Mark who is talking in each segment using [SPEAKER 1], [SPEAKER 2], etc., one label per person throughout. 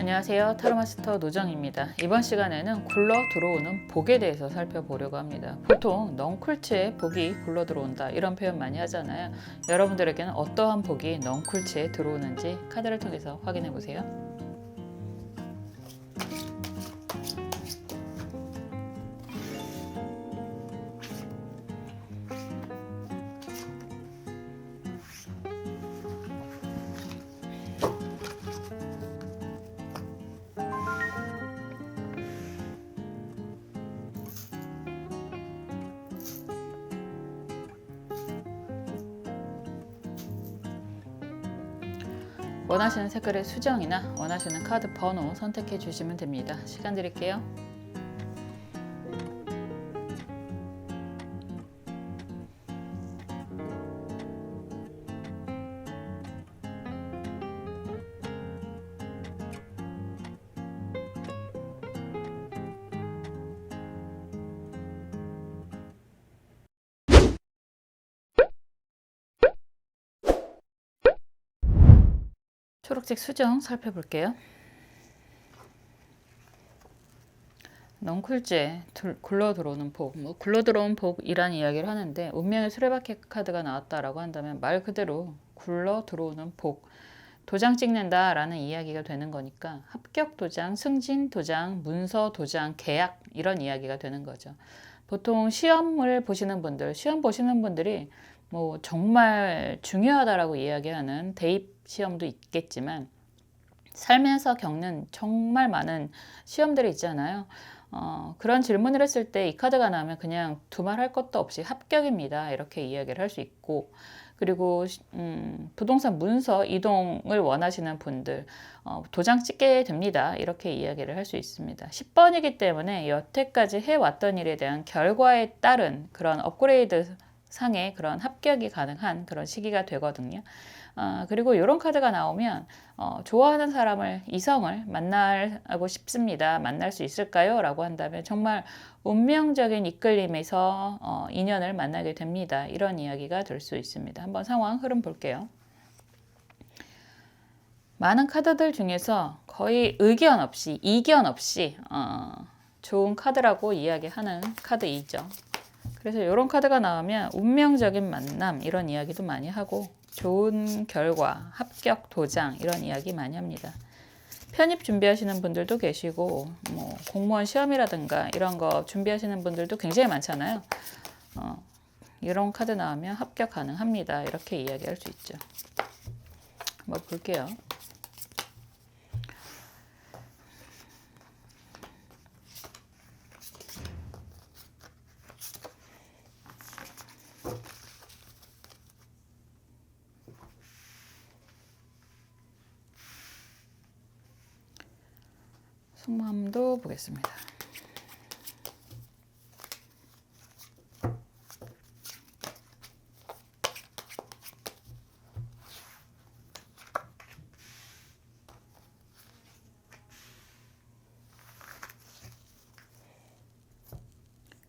[SPEAKER 1] 안녕하세요. 타로마스터 노정입니다. 이번 시간에는 굴러 들어오는 복에 대해서 살펴보려고 합니다. 보통 넝쿨치에 복이 굴러 들어온다 이런 표현 많이 하잖아요. 여러분들에게는 어떠한 복이 넝쿨치에 들어오는지 카드를 통해서 확인해 보세요. 원하시는 색깔의 수정이나 원하시는 카드 번호 선택해 주시면 됩니다. 시간 드릴게요. 초록색 수정 살펴볼게요. 넝쿨째 굴러 들어오는 복, 굴러 들어온 복이란 이야기를 하는데 운명의 수레바퀴 카드가 나왔다라고 한다면 말 그대로 굴러 들어오는 복, 도장 찍는다 라는 이야기가 되는 거니까 합격 도장, 승진 도장, 문서 도장, 계약 이런 이야기가 되는 거죠. 보통 시험을 보시는 분들, 시험 보시는 분들이 정말 중요하다라고 이야기하는 대입 시험도 있겠지만 살면서 겪는 정말 많은 시험들이 있잖아요. 그런 질문을 했을 때 이 카드가 나오면 그냥 두말할 것도 없이 합격입니다 이렇게 이야기를 할 수 있고, 그리고 부동산 문서 이동을 원하시는 분들 도장 찍게 됩니다 이렇게 이야기를 할 수 있습니다. 10번이기 때문에 여태까지 해왔던 일에 대한 결과에 따른 그런 업그레이드 상의 그런 합격이 가능한 그런 시기가 되거든요. 그리고 이런 카드가 나오면 좋아하는 사람을, 이성을 만나고 싶습니다. 만날 수 있을까요? 라고 한다면 정말 운명적인 이끌림에서 인연을 만나게 됩니다. 이런 이야기가 될 수 있습니다. 한번 상황 흐름 볼게요. 많은 카드들 중에서 거의 의견 없이, 이견 없이 좋은 카드라고 이야기하는 카드이죠. 그래서 이런 카드가 나오면 운명적인 만남 이런 이야기도 많이 하고 좋은 결과, 합격, 도장 이런 이야기 많이 합니다. 편입 준비하시는 분들도 계시고 공무원 시험이라든가 이런 거 준비하시는 분들도 굉장히 많잖아요. 이런 카드 나오면 합격 가능합니다. 이렇게 이야기할 수 있죠. 한번 볼게요. 속마음도 보겠습니다.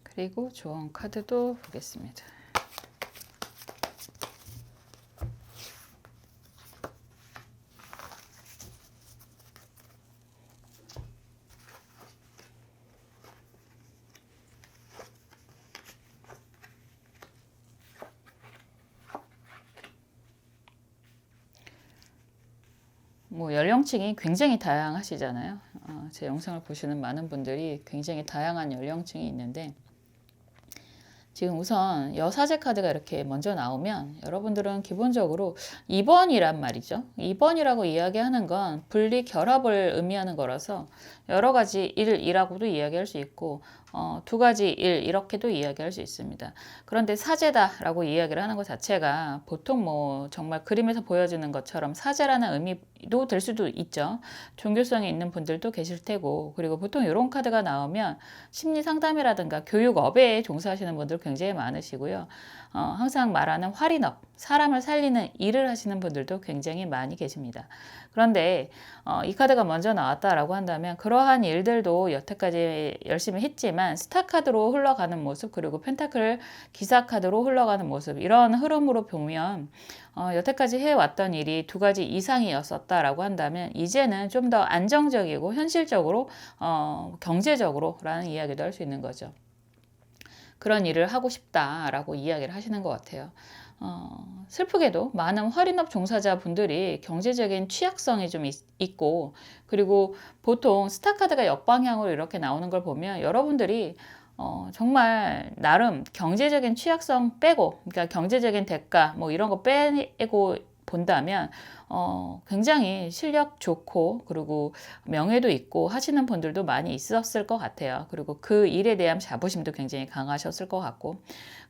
[SPEAKER 1] 그리고 조언 카드도 보겠습니다. 연령층이 굉장히 다양하시잖아요. 제 영상을 보시는 많은 분들이 굉장히 다양한 연령층이 있는데, 지금 우선 여사제 카드가 이렇게 먼저 나오면 여러분들은 기본적으로 2번이란 말이죠. 2번이라고 이야기하는 건 분리 결합을 의미하는 거라서 여러 가지 일이라고도 이야기할 수 있고 두 가지 일 이렇게도 이야기할 수 있습니다. 그런데 사제다라고 이야기를 하는 것 자체가 보통 정말 그림에서 보여지는 것처럼 사제라는 의미도 될 수도 있죠. 종교성이 있는 분들도 계실 테고, 그리고 보통 이런 카드가 나오면 심리 상담이라든가 교육업에 종사하시는 분들 굉장히 많으시고요. 항상 말하는 활인업, 사람을 살리는 일을 하시는 분들도 굉장히 많이 계십니다. 그런데 이 카드가 먼저 나왔다라고 한다면 그러한 일들도 여태까지 열심히 했지만 스타 카드로 흘러가는 모습, 그리고 펜타클 기사 카드로 흘러가는 모습, 이런 흐름으로 보면 여태까지 해왔던 일이 두 가지 이상이었었다라고 한다면 이제는 좀 더 안정적이고 현실적으로 경제적으로라는 이야기도 할 수 있는 거죠. 그런 일을 하고 싶다라고 이야기를 하시는 것 같아요. 슬프게도 많은 할인업 종사자분들이 경제적인 취약성이 좀 있고, 그리고 보통 스타카드가 역방향으로 이렇게 나오는 걸 보면 여러분들이 정말 나름 경제적인 취약성 빼고, 그러니까 경제적인 대가 뭐 이런 거 빼고 본다면 굉장히 실력 좋고 그리고 명예도 있고 하시는 분들도 많이 있었을 것 같아요. 그리고 그 일에 대한 자부심도 굉장히 강하셨을 것 같고,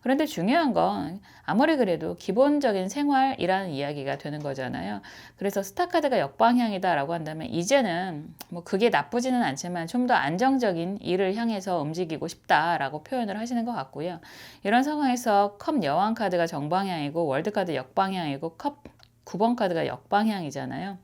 [SPEAKER 1] 그런데 중요한 건 아무리 그래도 기본적인 생활이라는 이야기가 되는 거잖아요. 그래서 스타카드가 역방향이다라고 한다면 이제는 뭐 그게 나쁘지는 않지만 좀 더 안정적인 일을 향해서 움직이고 싶다라고 표현을 하시는 것 같고요. 이런 상황에서 컵 여왕 카드가 정방향이고 월드 카드 역방향이고 컵 9번 카드가 역방향이잖아요.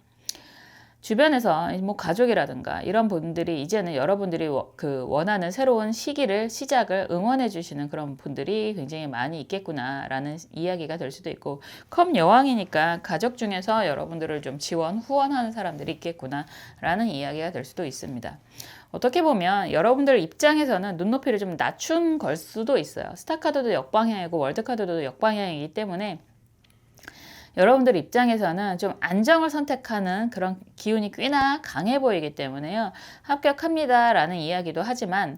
[SPEAKER 1] 주변에서 뭐 가족이라든가 이런 분들이 이제는 여러분들이 그 원하는 새로운 시작을 응원해 주시는 그런 분들이 굉장히 많이 있겠구나라는 이야기가 될 수도 있고, 컵 여왕이니까 가족 중에서 여러분들을 좀 후원하는 사람들이 있겠구나라는 이야기가 될 수도 있습니다. 어떻게 보면 여러분들 입장에서는 눈높이를 좀 낮춘 걸 수도 있어요. 스타카드도 역방향이고 월드카드도 역방향이기 때문에 여러분들 입장에서는 좀 안정을 선택하는 그런 기운이 꽤나 강해 보이기 때문에요. 합격합니다라는 이야기도 하지만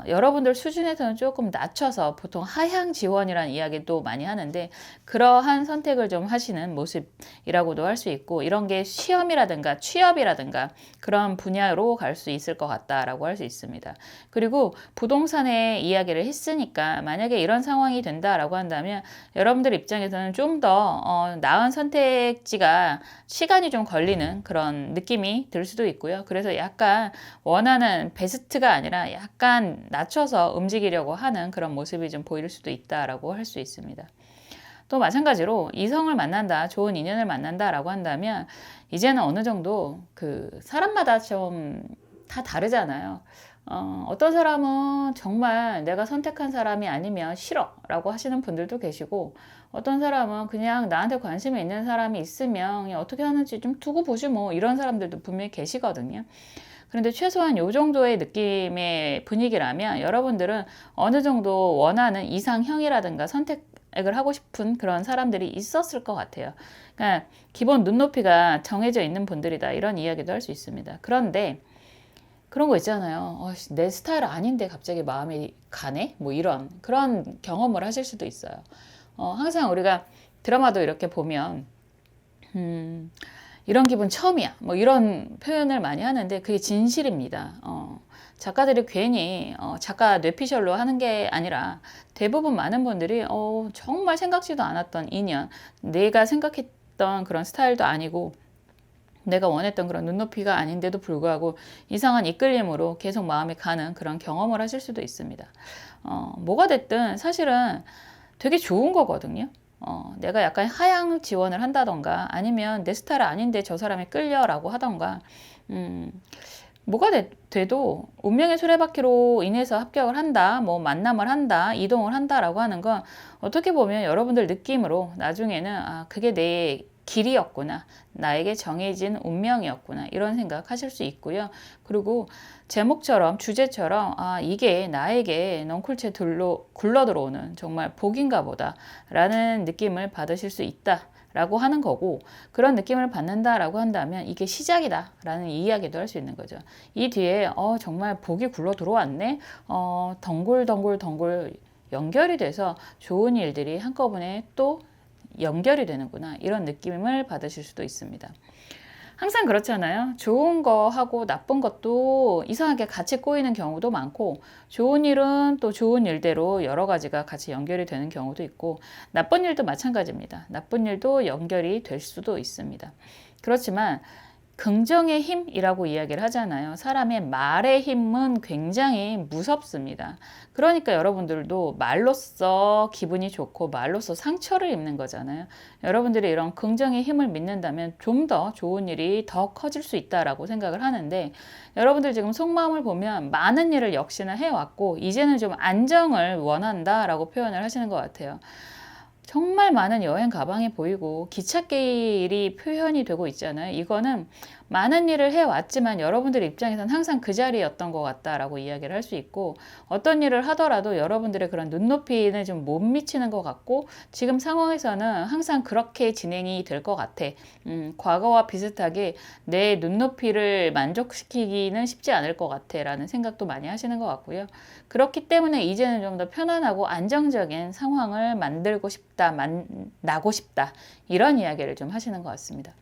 [SPEAKER 1] 여러분들 수준에서는 조금 낮춰서 보통 하향 지원이라는 이야기도 많이 하는데, 그러한 선택을 좀 하시는 모습이라고도 할 수 있고, 이런 게 시험이라든가 취업이라든가 그런 분야로 갈 수 있을 것 같다라고 할 수 있습니다. 그리고 부동산의 이야기를 했으니까 만약에 이런 상황이 된다라고 한다면 여러분들 입장에서는 좀 더 나은 선택지가 시간이 좀 걸리는 그런 느낌이 들 수도 있고요. 그래서 약간 원하는 베스트가 아니라 약간 낮춰서 움직이려고 하는 그런 모습이 좀 보일 수도 있다라고 할 수 있습니다. 또 마찬가지로 이성을 만난다, 좋은 인연을 만난다라고 한다면 이제는 어느 정도 그 사람마다 좀 다 다르잖아요. 어떤 사람은 정말 내가 선택한 사람이 아니면 싫어 라고 하시는 분들도 계시고, 어떤 사람은 그냥 나한테 관심이 있는 사람이 있으면 그냥 어떻게 하는지 좀 두고 보지 뭐, 이런 사람들도 분명히 계시거든요. 그런데 최소한 이 정도의 느낌의 분위기라면 여러분들은 어느 정도 원하는 이상형이라든가 선택을 하고 싶은 그런 사람들이 있었을 것 같아요. 그러니까 기본 눈높이가 정해져 있는 분들이다, 이런 이야기도 할 수 있습니다. 그런데 그런 거 있잖아요. 내 스타일 아닌데 갑자기 마음이 가네? 뭐 이런 그런 경험을 하실 수도 있어요. 항상 우리가 드라마도 이렇게 보면 이런 기분 처음이야, 뭐 이런 표현을 많이 하는데 그게 진실입니다. 작가들이 괜히 작가 뇌피셜로 하는 게 아니라 대부분 많은 분들이 정말 생각지도 않았던 인연, 내가 생각했던 그런 스타일도 아니고 내가 원했던 그런 눈높이가 아닌데도 불구하고 이상한 이끌림으로 계속 마음이 가는 그런 경험을 하실 수도 있습니다. 뭐가 됐든 사실은 되게 좋은 거거든요. 내가 약간 하향 지원을 한다던가 아니면 내 스타일 아닌데 저 사람이 끌려라고 하던가 뭐가 돼도 운명의 수레바퀴로 인해서 합격을 한다, 뭐 만남을 한다, 이동을 한다라고 하는 건 어떻게 보면 여러분들 느낌으로 나중에는 그게 내 길이었구나, 나에게 정해진 운명이었구나, 이런 생각 하실 수 있고요. 그리고 제목처럼 주제처럼 이게 나에게 넝쿨째 굴러 들어오는 정말 복인가 보다 라는 느낌을 받으실 수 있다 라고 하는 거고, 그런 느낌을 받는다라고 한다면 이게 시작이다 라는 이야기도 할 수 있는 거죠. 이 뒤에 정말 복이 굴러 들어왔네, 덩굴 연결이 돼서 좋은 일들이 한꺼번에 또 연결이 되는구나, 이런 느낌을 받으실 수도 있습니다. 항상 그렇잖아요. 좋은 거하고 나쁜 것도 이상하게 같이 꼬이는 경우도 많고, 좋은 일은 또 좋은 일대로 여러 가지가 같이 연결이 되는 경우도 있고, 나쁜 일도 마찬가지입니다. 나쁜 일도 연결이 될 수도 있습니다. 그렇지만 긍정의 힘이라고 이야기를 하잖아요. 사람의 말의 힘은 굉장히 무섭습니다. 그러니까 여러분들도 말로써 기분이 좋고 말로써 상처를 입는 거잖아요. 여러분들이 이런 긍정의 힘을 믿는다면 좀 더 좋은 일이 더 커질 수 있다라고 생각을 하는데, 여러분들 지금 속마음을 보면 많은 일을 역시나 해왔고 이제는 좀 안정을 원한다라고 표현을 하시는 것 같아요. 정말 많은 여행 가방이 보이고 기찻길이 표현이 되고 있잖아요. 이거는 많은 일을 해왔지만 여러분들 입장에서는 항상 그 자리였던 것 같다라고 이야기를 할 수 있고, 어떤 일을 하더라도 여러분들의 그런 눈높이는 좀 못 미치는 것 같고 지금 상황에서는 항상 그렇게 진행이 될 것 같아. 과거와 비슷하게 내 눈높이를 만족시키기는 쉽지 않을 것 같아 라는 생각도 많이 하시는 것 같고요. 그렇기 때문에 이제는 좀 더 편안하고 안정적인 상황을 만들고 싶다, 만나고 싶다, 이런 이야기를 좀 하시는 것 같습니다.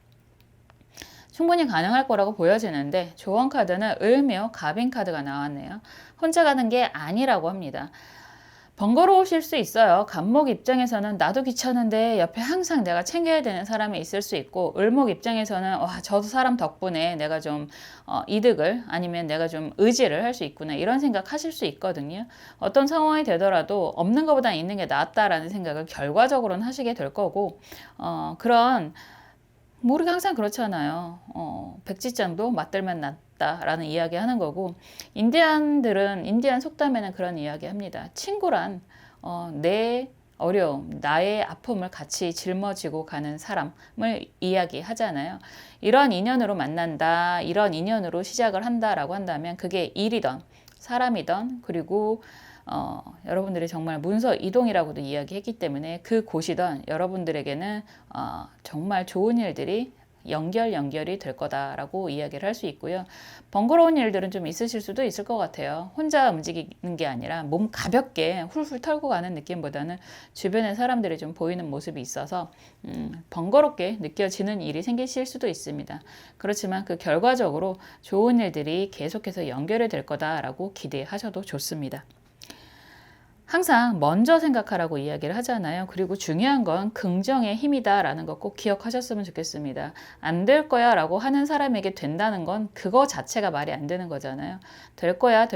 [SPEAKER 1] 충분히 가능할 거라고 보여지는데 조언 카드는 을묘 갑인 카드가 나왔네요. 혼자 가는 게 아니라고 합니다. 번거로우실 수 있어요. 갑목 입장에서는 나도 귀찮은데 옆에 항상 내가 챙겨야 되는 사람이 있을 수 있고, 을목 입장에서는 와, 저도 사람 덕분에 내가 좀 이득을, 아니면 내가 좀 의지를 할 수 있구나, 이런 생각 하실 수 있거든요. 어떤 상황이 되더라도 없는 것보다 있는 게 낫다라는 생각을 결과적으로는 하시게 될 거고, 그런 우리가 항상 그렇잖아요. 백지장도 맞들면 낫다라는 이야기 하는 거고, 인디안 속담에는 그런 이야기 합니다. 친구란 내 어려움, 나의 아픔을 같이 짊어지고 가는 사람을 이야기하잖아요. 이런 인연으로 만난다, 이런 인연으로 시작을 한다라고 한다면 그게 일이든 사람이든, 그리고 여러분들이 정말 문서 이동이라고도 이야기했기 때문에 그 곳이든 여러분들에게는 정말 좋은 일들이 연결이 될 거다라고 이야기를 할 수 있고요. 번거로운 일들은 좀 있으실 수도 있을 것 같아요. 혼자 움직이는 게 아니라 몸 가볍게 훌훌 털고 가는 느낌보다는 주변에 사람들이 좀 보이는 모습이 있어서 번거롭게 느껴지는 일이 생기실 수도 있습니다. 그렇지만 그 결과적으로 좋은 일들이 계속해서 연결이 될 거다라고 기대하셔도 좋습니다. 항상 먼저 생각하라고 이야기를 하잖아요. 그리고 중요한 건 긍정의 힘이다 라는 거 꼭 기억하셨으면 좋겠습니다. 안 될 거야 라고 하는 사람에게 된다는 건 그거 자체가 말이 안 되는 거잖아요. 될 거야,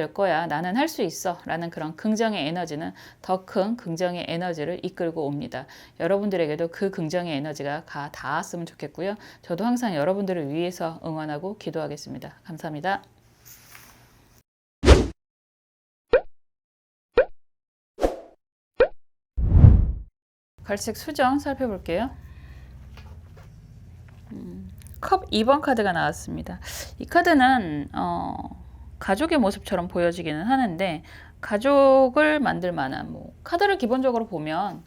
[SPEAKER 1] 나는 할 수 있어 라는 그런 긍정의 에너지는 더 큰 긍정의 에너지를 이끌고 옵니다. 여러분들에게도 그 긍정의 에너지가 닿았으면 좋겠고요. 저도 항상 여러분들을 위해서 응원하고 기도하겠습니다. 감사합니다. 갈색 수정 살펴볼게요. 컵 2번 카드가 나왔습니다. 이 카드는 가족의 모습처럼 보여지기는 하는데, 가족을 만들 만한 카드를 기본적으로 보면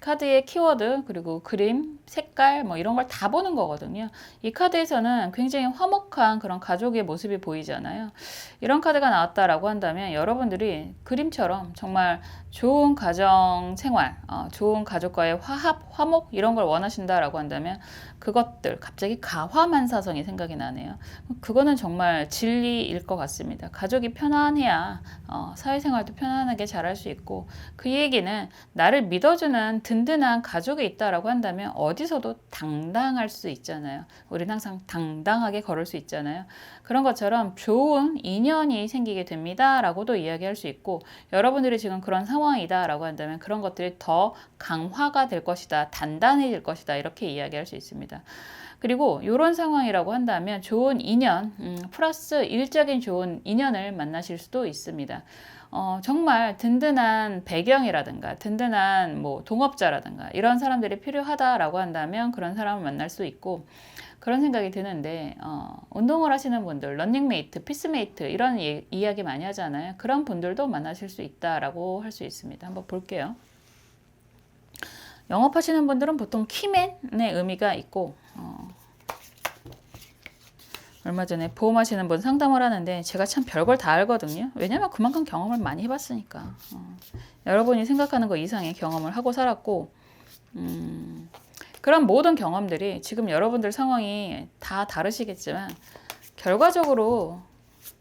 [SPEAKER 1] 카드의 키워드, 그리고 그림, 색깔 이런 걸 다 보는 거거든요. 이 카드에서는 굉장히 화목한 그런 가족의 모습이 보이잖아요. 이런 카드가 나왔다라고 한다면 여러분들이 그림처럼 정말 좋은 가정 생활, 좋은 가족과의 화합, 화목, 이런 걸 원하신다라고 한다면 그것들, 갑자기 가화만사성이 생각이 나네요. 그거는 정말 진리일 것 같습니다. 가족이 편안해야 사회생활도 편안하게 잘할 수 있고, 그 얘기는 나를 믿어주는 든든한 가족이 있다라고 한다면 어디서도 당당할 수 있잖아요. 우리는 항상 당당하게 걸을 수 있잖아요. 그런 것처럼 좋은 인연이 생기게 됩니다 라고도 이야기할 수 있고, 여러분들이 지금 그런 상황이다 라고 한다면 그런 것들이 더 강화가 될 것이다, 단단해질 것이다, 이렇게 이야기할 수 있습니다. 그리고 이런 상황이라고 한다면 좋은 인연, 플러스 일적인 좋은 인연을 만나실 수도 있습니다. 정말 든든한 배경이라든가 든든한 동업자라든가 이런 사람들이 필요하다라고 한다면 그런 사람을 만날 수 있고, 그런 생각이 드는데 운동을 하시는 분들, 러닝메이트, 피스메이트 이런 이야기 많이 하잖아요. 그런 분들도 만나실 수 있다라고 할 수 있습니다. 한번 볼게요. 영업하시는 분들은 보통 키맨의 의미가 있고, 얼마 전에 보험하시는 분 상담을 하는데 제가 참 별걸 다 알거든요. 왜냐면 그만큼 경험을 많이 해봤으니까. 여러분이 생각하는 거 이상의 경험을 하고 살았고, 그런 모든 경험들이 지금 여러분들 상황이 다 다르시겠지만 결과적으로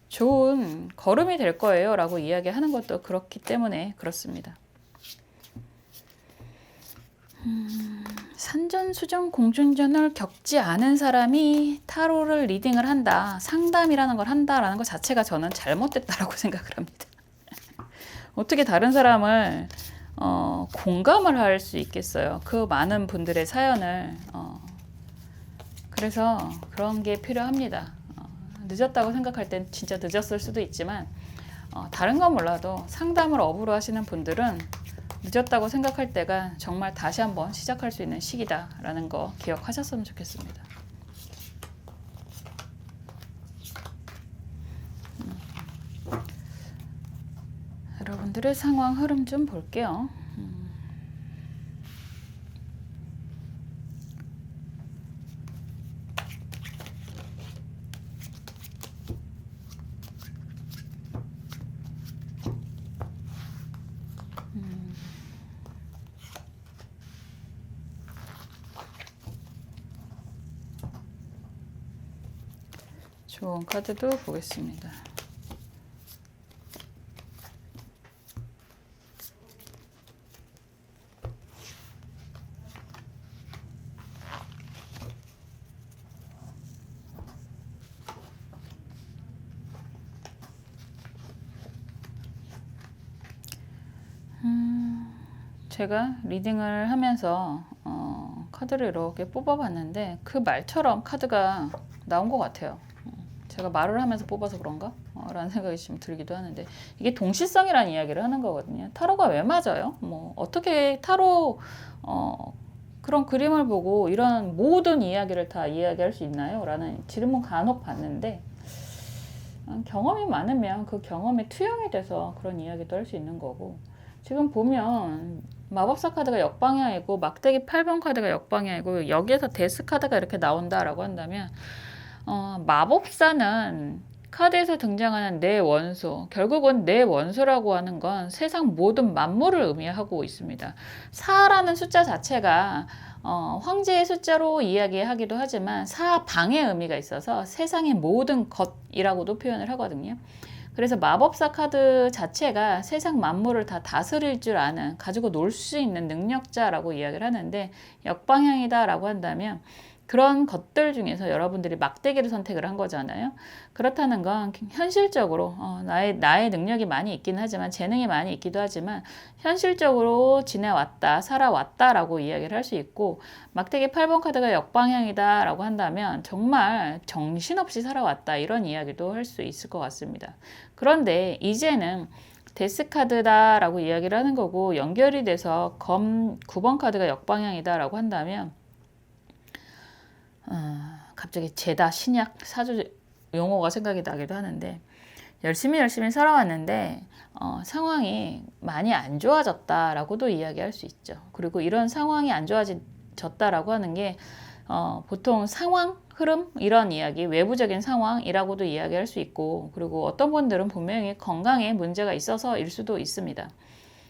[SPEAKER 1] 좋은 걸음이 될 거예요 라고 이야기하는 것도 그렇기 때문에 그렇습니다. 산전수전 공중전을 겪지 않은 사람이 타로를 리딩을 한다, 상담이라는 걸 한다라는 것 자체가 저는 잘못됐다라고 생각을 합니다. 어떻게 다른 사람을 공감을 할 수 있겠어요. 그 많은 분들의 사연을. 그래서 그런 게 필요합니다. 늦었다고 생각할 땐 진짜 늦었을 수도 있지만 다른 건 몰라도 상담을 업으로 하시는 분들은 늦었다고 생각할 때가 정말 다시 한번 시작할 수 있는 시기다라는 거 기억하셨으면 좋겠습니다. 여러분들의 상황 흐름 좀 볼게요. 좋은 카드도 보겠습니다. 제가 리딩을 하면서 카드를 이렇게 뽑아봤는데 그 말처럼 카드가 나온 것 같아요. 제가 말을 하면서 뽑아서 그런가? 라는 생각이 좀 들기도 하는데 이게 동시성이라는 이야기를 하는 거거든요. 타로가 왜 맞아요? 뭐 어떻게 타로 그런 그림을 보고 이런 모든 이야기를 다 이야기할 수 있나요? 라는 질문 간혹 받는데 경험이 많으면 그 경험에 투영이 돼서 그런 이야기도 할 수 있는 거고 지금 보면 마법사 카드가 역방향이고 막대기 8번 카드가 역방향이고 여기에서 데스 카드가 이렇게 나온다라고 한다면 마법사는 카드에서 등장하는 내 원소, 결국은 내 원소라고 하는 건 세상 모든 만물을 의미하고 있습니다. 4라는 숫자 자체가 황제의 숫자로 이야기하기도 하지만 4방의 의미가 있어서 세상의 모든 것이라고도 표현을 하거든요. 그래서 마법사 카드 자체가 세상 만물을 다 다스릴 줄 아는, 가지고 놀 수 있는 능력자라고 이야기를 하는데 역방향이다라고 한다면 그런 것들 중에서 여러분들이 막대기를 선택을 한 거잖아요. 그렇다는 건 현실적으로 나의 능력이 많이 있긴 하지만 재능이 많이 있기도 하지만 현실적으로 지내왔다, 살아왔다라고 이야기를 할 수 있고 막대기 8번 카드가 역방향이다라고 한다면 정말 정신없이 살아왔다 이런 이야기도 할 수 있을 것 같습니다. 그런데 이제는 데스카드다라고 이야기를 하는 거고 연결이 돼서 검 9번 카드가 역방향이다라고 한다면 갑자기 제다 신약 사주 용어가 생각이 나기도 하는데 열심히 살아왔는데 상황이 많이 안 좋아졌다라고도 이야기할 수 있죠. 그리고 이런 상황이 안 좋아졌다라고 하는 게 보통 상황, 흐름 이런 이야기, 외부적인 상황이라고도 이야기할 수 있고 그리고 어떤 분들은 분명히 건강에 문제가 있어서일 수도 있습니다.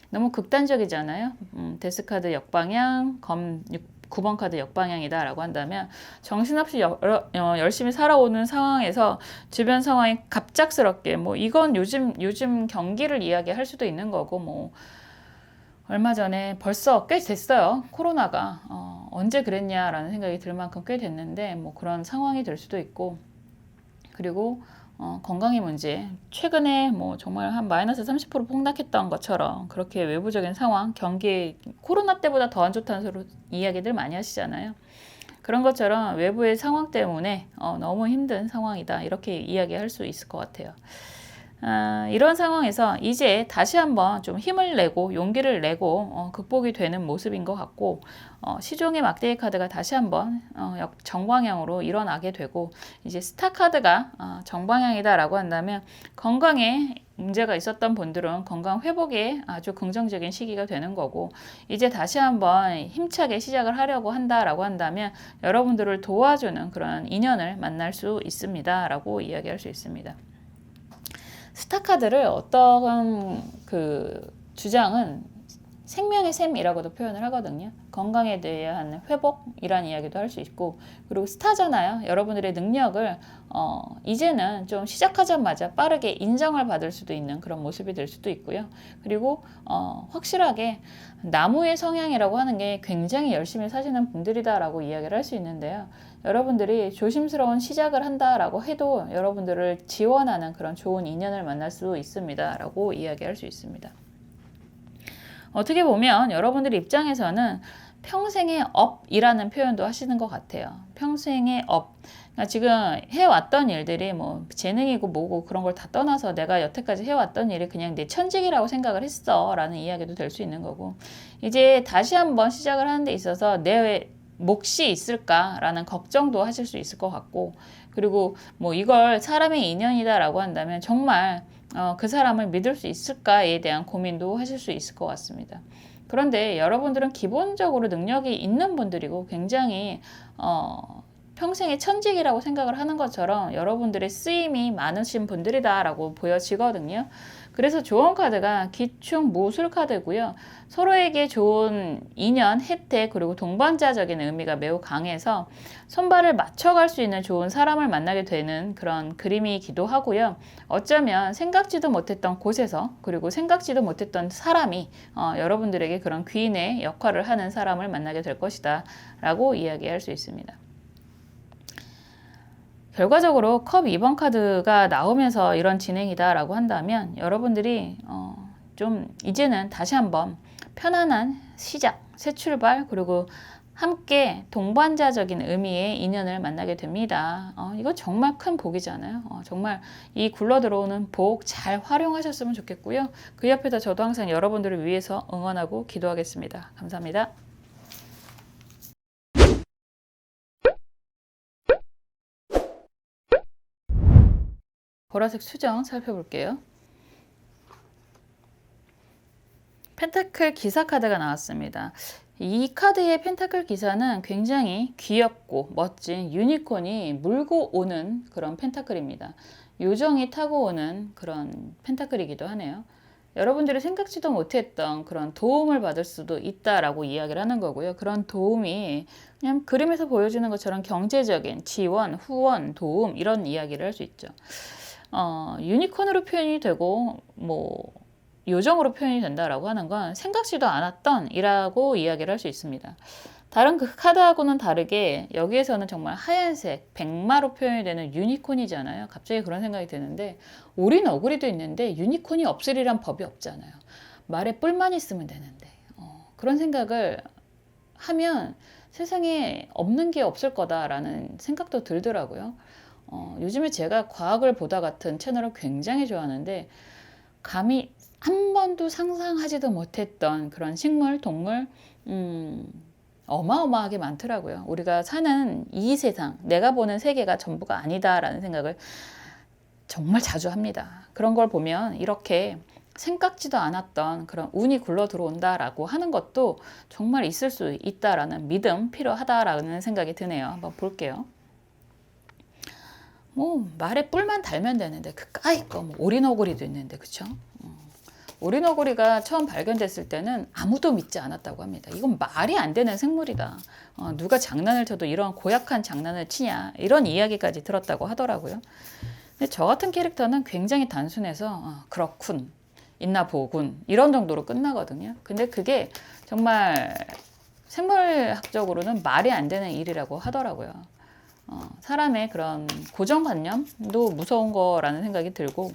[SPEAKER 1] 너무 극단적이잖아요. 데스카드 역방향, 검 9번 카드 역방향이다 라고 한다면 정신없이 열심히 살아오는 상황에서 주변 상황이 갑작스럽게 뭐 이건 요즘 경기를 이야기할 수도 있는 거고 뭐 얼마 전에 벌써 꽤 됐어요. 코로나가 언제 그랬냐라는 생각이 들 만큼 꽤 됐는데 뭐 그런 상황이 될 수도 있고 그리고 건강의 문제 최근에 뭐 정말 한 마이너스 30% 폭락했던 것처럼 그렇게 외부적인 상황 경기 코로나 때보다 더 안 좋다는 소리 이야기들 많이 하시잖아요. 그런 것처럼 외부의 상황 때문에 너무 힘든 상황이다 이렇게 이야기할 수 있을 것 같아요. 이런 상황에서 이제 다시 한번 좀 힘을 내고 용기를 내고 극복이 되는 모습인 것 같고 시종의 막대기 카드가 다시 한번 정방향으로 일어나게 되고 이제 스타 카드가 정방향이다라고 한다면 건강에 문제가 있었던 분들은 건강 회복에 아주 긍정적인 시기가 되는 거고 이제 다시 한번 힘차게 시작을 하려고 한다라고 한다면 여러분들을 도와주는 그런 인연을 만날 수 있습니다라고 이야기할 수 있습니다. 스타 카드를 어떤 그 주장은 생명의 샘이라고도 표현을 하거든요. 건강에 대한 회복이란 이야기도 할 수 있고, 그리고 스타잖아요. 여러분들의 능력을 이제는 좀 시작하자마자 빠르게 인정을 받을 수도 있는 그런 모습이 될 수도 있고요. 그리고 확실하게 나무의 성향이라고 하는 게 굉장히 열심히 사시는 분들이다라고 이야기를 할 수 있는데요. 여러분들이 조심스러운 시작을 한다라고 해도 여러분들을 지원하는 그런 좋은 인연을 만날 수 있습니다라고 이야기할 수 있습니다. 어떻게 보면 여러분들 입장에서는 평생의 업이라는 표현도 하시는 것 같아요. 평생의 업. 그러니까 지금 해왔던 일들이 뭐 재능이고 뭐고 그런 걸 다 떠나서 내가 여태까지 해왔던 일이 그냥 내 천직이라고 생각을 했어 라는 이야기도 될 수 있는 거고, 이제 다시 한번 시작을 하는 데 있어서 내 몫이 있을까라는 걱정도 하실 수 있을 것 같고, 그리고 뭐 이걸 사람의 인연이다라고 한다면 정말 그 사람을 믿을 수 있을까에 대한 고민도 하실 수 있을 것 같습니다. 그런데 여러분들은 기본적으로 능력이 있는 분들이고 굉장히 평생의 천직이라고 생각을 하는 것처럼 여러분들의 쓰임이 많으신 분들이다라고 보여지거든요. 그래서 조언 카드가 기충 무술 카드고요. 서로에게 좋은 인연, 혜택, 그리고 동반자적인 의미가 매우 강해서 손발을 맞춰갈 수 있는 좋은 사람을 만나게 되는 그런 그림이기도 하고요. 어쩌면 생각지도 못했던 곳에서, 그리고 생각지도 못했던 사람이 여러분들에게 그런 귀인의 역할을 하는 사람을 만나게 될 것이다 라고 이야기할 수 있습니다. 결과적으로 컵 2번 카드가 나오면서 이런 진행이다 라고 한다면 여러분들이 좀 이제는 다시 한번 편안한 시작, 새 출발, 그리고 함께 동반자적인 의미의 인연을 만나게 됩니다. 이거 정말 큰 복이잖아요. 정말 이 굴러 들어오는 복 잘 활용하셨으면 좋겠고요. 그 옆에서 저도 항상 여러분들을 위해서 응원하고 기도하겠습니다. 감사합니다. 보라색 수정 살펴볼게요. 펜타클 기사 카드가 나왔습니다. 이 카드의 펜타클 기사는 굉장히 귀엽고 멋진 유니콘이 물고 오는 그런 펜타클입니다. 요정이 타고 오는 그런 펜타클이기도 하네요. 여러분들이 생각지도 못했던 그런 도움을 받을 수도 있다라고 이야기를 하는 거고요. 그런 도움이 그냥 그림에서 보여주는 것처럼 경제적인 지원, 후원, 도움 이런 이야기를 할 수 있죠. 유니콘으로 표현이 되고 뭐 요정으로 표현이 된다라고 하는 건 생각지도 않았던 이라고 이야기를 할 수 있습니다. 다른 그 카드하고는 다르게 여기에서는 정말 하얀색 백마로 표현이 되는 유니콘이잖아요. 갑자기 그런 생각이 드는데 오린 어구리도 있는데 유니콘이 없으리란 법이 없잖아요. 말에 뿔만 있으면 되는데 그런 생각을 하면 세상에 없는 게 없을 거다라는 생각도 들더라고요. 요즘에 제가 과학을 보다 같은 채널을 굉장히 좋아하는데 감히 한 번도 상상하지도 못했던 그런 식물, 동물 어마어마하게 많더라고요. 우리가 사는 이 세상, 내가 보는 세계가 전부가 아니다라는 생각을 정말 자주 합니다. 그런 걸 보면 이렇게 생각지도 않았던 그런 운이 굴러 들어온다라고 하는 것도 정말 있을 수 있다라는 믿음 필요하다라는 생각이 드네요. 한번 볼게요. 뭐 말에 뿔만 달면 되는데 그까이 거 뭐 오리너구리도 있는데 그쵸? 오리너구리가 처음 발견됐을 때는 아무도 믿지 않았다고 합니다. 이건 말이 안 되는 생물이다. 누가 장난을 쳐도 이런 고약한 장난을 치냐 이런 이야기까지 들었다고 하더라고요. 근데 저 같은 캐릭터는 굉장히 단순해서 그렇군, 있나 보군 이런 정도로 끝나거든요. 근데 그게 정말 생물학적으로는 말이 안 되는 일이라고 하더라고요. 사람의 그런 고정관념도 무서운 거라는 생각이 들고,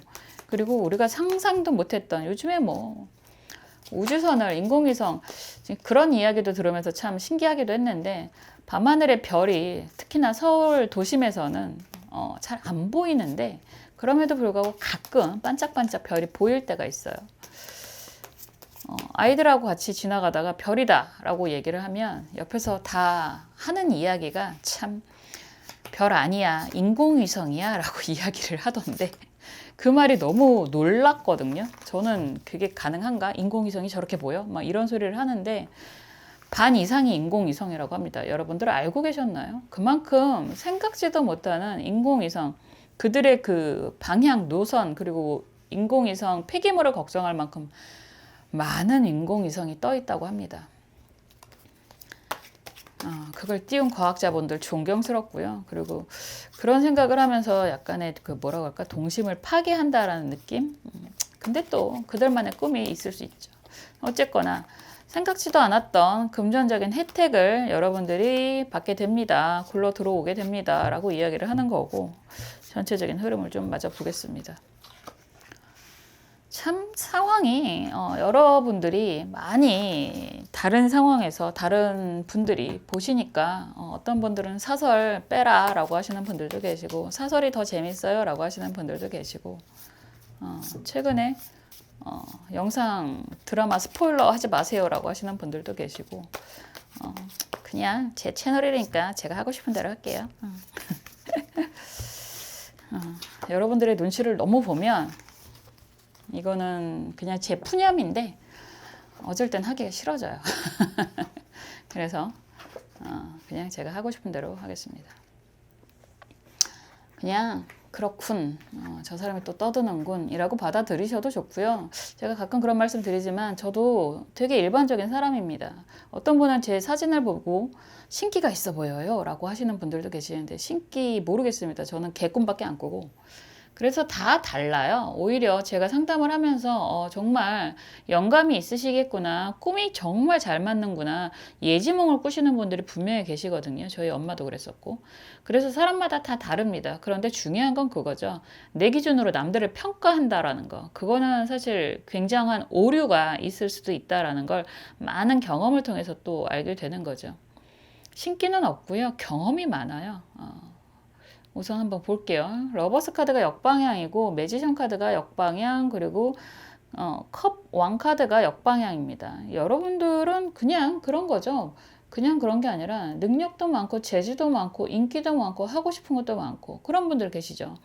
[SPEAKER 1] 그리고 우리가 상상도 못했던 요즘에 뭐 우주선을 인공위성 그런 이야기도 들으면서 참 신기하기도 했는데 밤하늘의 별이 특히나 서울 도심에서는 잘 안 보이는데 그럼에도 불구하고 가끔 반짝반짝 별이 보일 때가 있어요. 아이들하고 같이 지나가다가 별이다 라고 얘기를 하면 옆에서 다 하는 이야기가 참 별 아니야, 인공위성이야 라고 이야기를 하던데 그 말이 너무 놀랐거든요. 저는 그게 가능한가? 인공위성이 저렇게 보여? 막 이런 소리를 하는데 반 이상이 인공위성이라고 합니다. 여러분들 알고 계셨나요? 그만큼 생각지도 못하는 인공위성, 그들의 그 방향, 노선, 그리고 인공위성 폐기물을 걱정할 만큼 많은 인공위성이 떠 있다고 합니다. 그걸 띄운 과학자분들 존경스럽고요. 그리고 그런 생각을 하면서 약간의 그 뭐라고 할까, 동심을 파괴한다라는 느낌? 근데 또 그들만의 꿈이 있을 수 있죠. 어쨌거나 생각지도 않았던 금전적인 혜택을 여러분들이 받게 됩니다. 굴러 들어오게 됩니다. 라고 이야기를 하는 거고, 전체적인 흐름을 좀 마저 보겠습니다. 참 상황이 여러분들이 많이 다른 상황에서 다른 분들이 보시니까 어떤 분들은 사설 빼라 라고 하시는 분들도 계시고, 사설이 더 재밌어요 라고 하시는 분들도 계시고, 최근에 영상 드라마 스포일러 하지 마세요 라고 하시는 분들도 계시고, 그냥 제 채널이니까 제가 하고 싶은 대로 할게요. 여러분들의 눈치를 너무 보면 이거는 그냥 제 푸념인데 어쩔 땐 하기가 싫어져요. 그래서 그냥 제가 하고 싶은 대로 하겠습니다. 그냥 그렇군, 저 사람이 또 떠드는군 이라고 받아들이셔도 좋고요. 제가 가끔 그런 말씀 드리지만 저도 되게 일반적인 사람입니다. 어떤 분은 제 사진을 보고 신기가 있어 보여요 라고 하시는 분들도 계시는데, 신기 모르겠습니다. 저는 개꿈밖에 안 꾸고. 그래서 다 달라요. 오히려 제가 상담을 하면서 정말 영감이 있으시겠구나, 꿈이 정말 잘 맞는구나, 예지몽을 꾸시는 분들이 분명히 계시거든요. 저희 엄마도 그랬었고. 그래서 사람마다 다 다릅니다. 그런데 중요한 건 그거죠. 내 기준으로 남들을 평가한다라는 거, 그거는 사실 굉장한 오류가 있을 수도 있다라는 걸 많은 경험을 통해서 또 알게 되는 거죠. 신기는 없고요, 경험이 많아요. 우선 한번 볼게요. 러버스 카드가 역방향이고, 매지션 카드가 역방향, 그리고 컵 왕 카드가 역방향입니다. 여러분들은 그냥 그런 거죠. 그냥 그런 게 아니라 능력도 많고 재주도 많고 인기도 많고 하고 싶은 것도 많고 그런 분들 계시죠.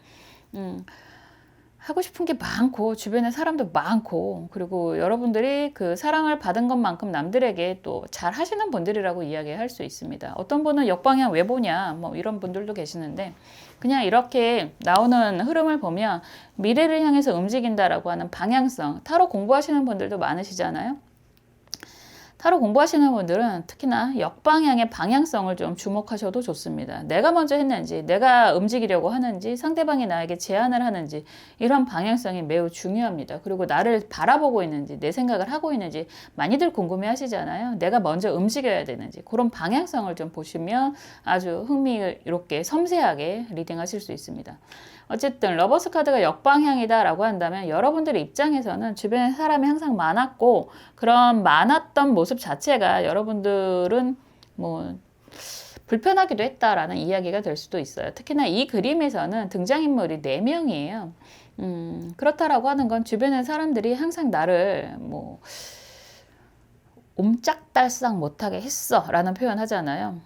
[SPEAKER 1] 하고 싶은 게 많고 주변에 사람도 많고, 그리고 여러분들이 그 사랑을 받은 것만큼 남들에게 또 잘 하시는 분들이라고 이야기할 수 있습니다. 어떤 분은 역방향 왜 보냐 뭐 이런 분들도 계시는데, 그냥 이렇게 나오는 흐름을 보면 미래를 향해서 움직인다라고 하는 방향성, 타로 공부하시는 분들도 많으시잖아요. 타로 공부하시는 분들은 특히나 역방향의 방향성을 좀 주목하셔도 좋습니다. 내가 먼저 했는지, 내가 움직이려고 하는지, 상대방이 나에게 제안을 하는지, 이런 방향성이 매우 중요합니다. 그리고 나를 바라보고 있는지, 내 생각을 하고 있는지 많이들 궁금해 하시잖아요. 내가 먼저 움직여야 되는지, 그런 방향성을 좀 보시면 아주 흥미롭게 섬세하게 리딩하실 수 있습니다. 어쨌든 러버스 카드가 역방향이다 라고 한다면 여러분들의 입장에서는 주변에 사람이 항상 많았고, 그런 많았던 모습 자체가 여러분들은 뭐 불편하기도 했다라는 이야기가 될 수도 있어요. 특히나 이 그림에서는 등장인물이 4명이에요. 그렇다라고 하는 건 주변의 사람들이 항상 나를 뭐 옴짝달싹 못하게 했어 라는 표현 하잖아요.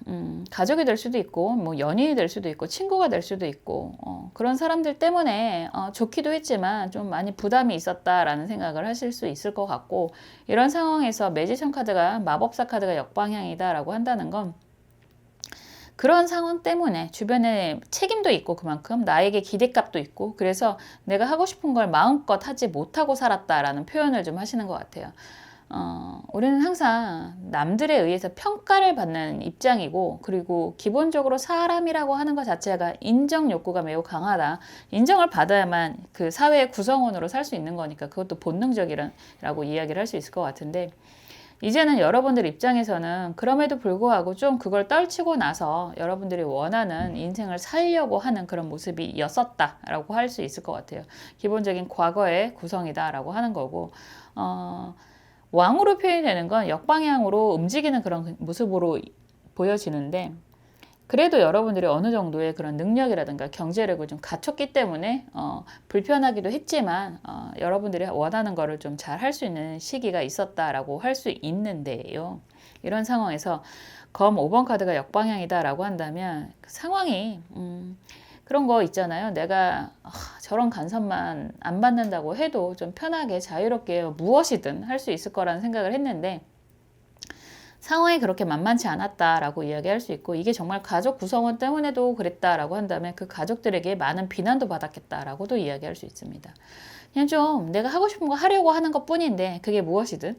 [SPEAKER 1] 가족이 될 수도 있고, 뭐 연인이 될 수도 있고, 친구가 될 수도 있고, 그런 사람들 때문에 좋기도 했지만 좀 많이 부담이 있었다라는 생각을 하실 수 있을 것 같고, 이런 상황에서 매지션 카드가, 마법사 카드가 역방향이다 라고 한다는 건 그런 상황 때문에 주변에 책임도 있고, 그만큼 나에게 기대값도 있고, 그래서 내가 하고 싶은 걸 마음껏 하지 못하고 살았다라는 표현을 좀 하시는 것 같아요. 우리는 항상 남들에 의해서 평가를 받는 입장이고, 그리고 기본적으로 사람이라고 하는 것 자체가 인정 욕구가 매우 강하다. 인정을 받아야만 그 사회의 구성원으로 살 수 있는 거니까 그것도 본능적이라고 이야기를 할 수 있을 것 같은데, 이제는 여러분들 입장에서는 그럼에도 불구하고 좀 그걸 떨치고 나서 여러분들이 원하는 인생을 살려고 하는 그런 모습이었었다라고 할 수 있을 것 같아요. 기본적인 과거의 구성이다라고 하는 거고, 왕으로 표현되는 건 역방향으로 움직이는 그런 모습으로 보여지는데, 그래도 여러분들이 어느 정도의 그런 능력이라든가 경제력을 좀 갖췄기 때문에 불편하기도 했지만 여러분들이 원하는 거를 좀 잘 할 수 있는 시기가 있었다라고 할 수 있는데요. 이런 상황에서 검 5번 카드가 역방향이다라고 한다면 그 상황이 그런 거 있잖아요. 내가 저런 간섭만 안 받는다고 해도 좀 편하게 자유롭게 무엇이든 할 수 있을 거라는 생각을 했는데, 상황이 그렇게 만만치 않았다라고 이야기할 수 있고, 이게 정말 가족 구성원 때문에도 그랬다라고 한다면 그 가족들에게 많은 비난도 받았겠다라고도 이야기할 수 있습니다. 그냥 좀 내가 하고 싶은 거 하려고 하는 것 뿐인데 그게 무엇이든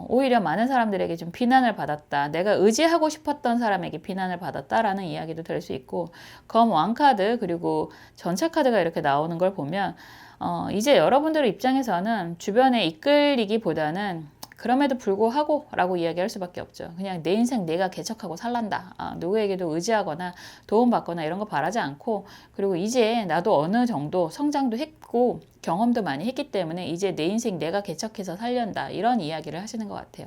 [SPEAKER 1] 오히려 많은 사람들에게 좀 비난을 받았다. 내가 의지하고 싶었던 사람에게 비난을 받았다라는 이야기도 될 수 있고, 검 왕카드 그리고 전차 카드가 이렇게 나오는 걸 보면 이제 여러분들의 입장에서는 주변에 이끌리기보다는 그럼에도 불구하고 라고 이야기할 수밖에 없죠. 그냥 내 인생 내가 개척하고 살란다. 누구에게도 의지하거나 도움받거나 이런 거 바라지 않고, 그리고 이제 나도 어느 정도 성장도 했고 경험도 많이 했기 때문에 이제 내 인생 내가 개척해서 살련다. 이런 이야기를 하시는 것 같아요.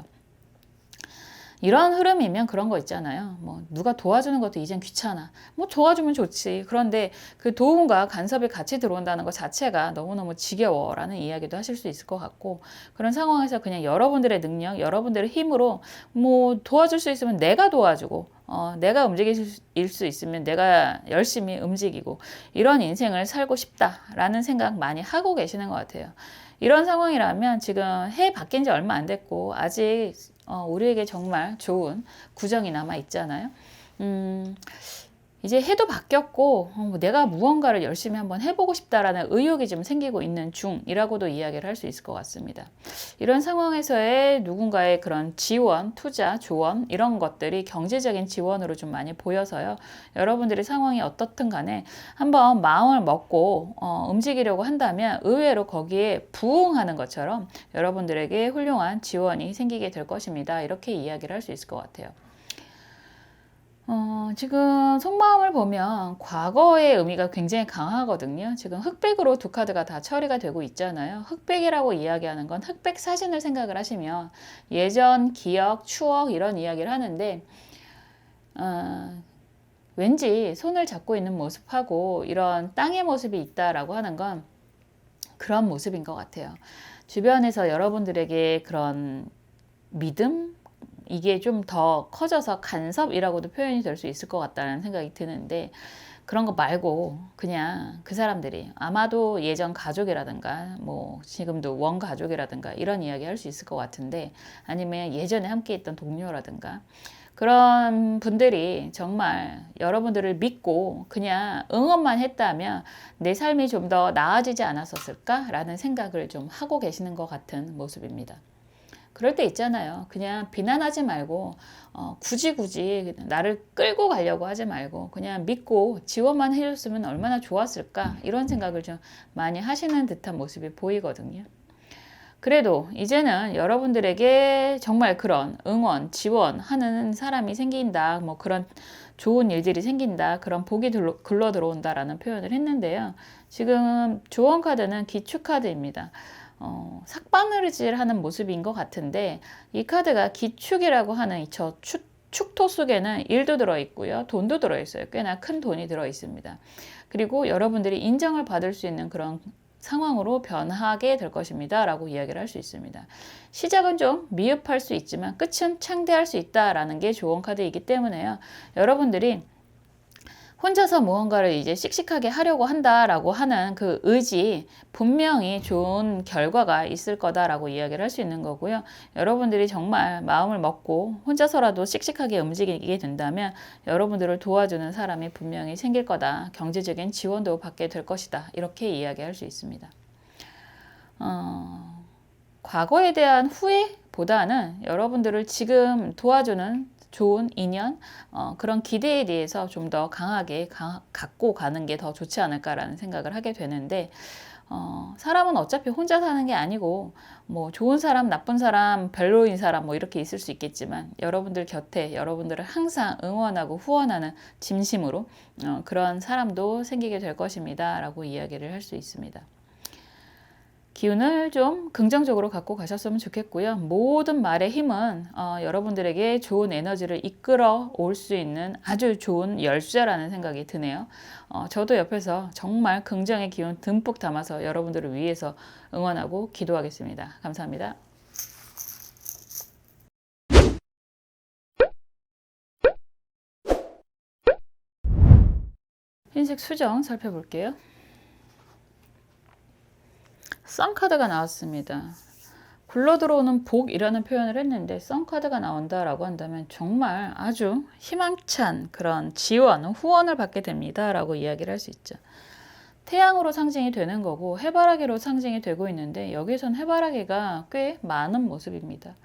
[SPEAKER 1] 이런 흐름이면 그런 거 있잖아요. 뭐 누가 도와주는 것도 이젠 귀찮아. 뭐 도와주면 좋지. 그런데 그 도움과 간섭이 같이 들어온다는 것 자체가 너무너무 지겨워라는 이야기도 하실 수 있을 것 같고, 그런 상황에서 그냥 여러분들의 능력, 여러분들의 힘으로 뭐 도와줄 수 있으면 내가 도와주고, 내가 움직일 수 있으면 내가 열심히 움직이고, 이런 인생을 살고 싶다라는 생각 많이 하고 계시는 것 같아요. 이런 상황이라면 지금 해 바뀐 지 얼마 안 됐고 아직 우리에게 정말 좋은 구정이 남아 있잖아요. 이제 해도 바뀌었고 내가 무언가를 열심히 한번 해보고 싶다라는 의욕이 좀 생기고 있는 중이라고도 이야기를 할 수 있을 것 같습니다. 이런 상황에서의 누군가의 그런 지원, 투자, 조언 이런 것들이 경제적인 지원으로 좀 많이 보여서요. 여러분들의 상황이 어떻든 간에 한번 마음을 먹고 움직이려고 한다면 의외로 거기에 부응하는 것처럼 여러분들에게 훌륭한 지원이 생기게 될 것입니다. 이렇게 이야기를 할 수 있을 것 같아요. 지금 속마음을 보면 과거의 의미가 굉장히 강하거든요. 지금 흑백으로 두 카드가 다 처리가 되고 있잖아요. 흑백이라고 이야기하는 건 흑백 사진을 생각을 하시면 예전 기억, 추억 이런 이야기를 하는데 왠지 손을 잡고 있는 모습하고 이런 땅의 모습이 있다라고 하는 건 그런 모습인 것 같아요. 주변에서 여러분들에게 그런 믿음? 이게 좀 더 커져서 간섭이라고도 표현이 될 수 있을 것 같다는 생각이 드는데, 그런 거 말고 그냥 그 사람들이 아마도 예전 가족이라든가 뭐 지금도 원 가족이라든가 이런 이야기 할 수 있을 것 같은데, 아니면 예전에 함께 있던 동료라든가 그런 분들이 정말 여러분들을 믿고 그냥 응원만 했다면 내 삶이 좀 더 나아지지 않았었을까라는 생각을 좀 하고 계시는 것 같은 모습입니다. 그럴 때 있잖아요. 그냥 비난하지 말고 굳이 나를 끌고 가려고 하지 말고 그냥 믿고 지원만 해줬으면 얼마나 좋았을까, 이런 생각을 좀 많이 하시는 듯한 모습이 보이거든요. 그래도 이제는 여러분들에게 정말 그런 응원, 지원하는 사람이 생긴다, 뭐 그런 좋은 일들이 생긴다, 그런 복이 굴러 들어온다라는 표현을 했는데요. 지금 조언 카드는 기축 카드입니다. 삭바느질 하는 모습인 것 같은데, 이 카드가 기축이라고 하는 저 축토 속에는 일도 들어있고요, 돈도 들어있어요. 꽤나 큰 돈이 들어있습니다. 그리고 여러분들이 인정을 받을 수 있는 그런 상황으로 변하게 될 것입니다 라고 이야기를 할 수 있습니다. 시작은 좀 미흡할 수 있지만 끝은 창대할 수 있다라는 게 조언 카드이기 때문에요. 여러분들이 혼자서 무언가를 이제 씩씩하게 하려고 한다라고 하는 그 의지, 분명히 좋은 결과가 있을 거다라고 이야기를 할 수 있는 거고요. 여러분들이 정말 마음을 먹고 혼자서라도 씩씩하게 움직이게 된다면 여러분들을 도와주는 사람이 분명히 생길 거다. 경제적인 지원도 받게 될 것이다. 이렇게 이야기할 수 있습니다. 과거에 대한 후회보다는 여러분들을 지금 도와주는 좋은 인연, 그런 기대에 대해서 좀 더 강하게 갖고 가는 게 더 좋지 않을까라는 생각을 하게 되는데, 사람은 어차피 혼자 사는 게 아니고 뭐 좋은 사람, 나쁜 사람, 별로인 사람 뭐 이렇게 있을 수 있겠지만 여러분들 곁에 여러분들을 항상 응원하고 후원하는 진심으로 그런 사람도 생기게 될 것입니다 라고 이야기를 할 수 있습니다. 기운을 좀 긍정적으로 갖고 가셨으면 좋겠고요. 모든 말의 힘은 여러분들에게 좋은 에너지를 이끌어 올 수 있는 아주 좋은 열쇠라는 생각이 드네요. 저도 옆에서 정말 긍정의 기운 듬뿍 담아서 여러분들을 위해서 응원하고 기도하겠습니다. 감사합니다. 흰색 수정 살펴볼게요. 썬 카드가 나왔습니다. 굴러 들어오는 복이라는 표현을 했는데 썬카드가 나온다라고 한다면 정말 아주 희망찬 그런 지원, 후원을 받게 됩니다 라고 이야기를 할 수 있죠. 태양으로 상징이 되는 거고 해바라기로 상징이 되고 있는데 여기선 해바라기가 꽤 많은 모습입니다.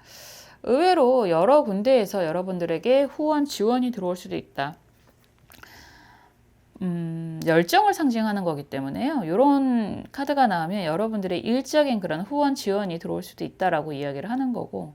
[SPEAKER 1] 의외로 여러 군데에서 여러분들에게 후원 지원이 들어올 수도 있다. 열정을 상징하는 거기 때문에요. 이런 카드가 나오면 여러분들의 일적인 그런 후원 지원이 들어올 수도 있다라고 이야기를 하는 거고,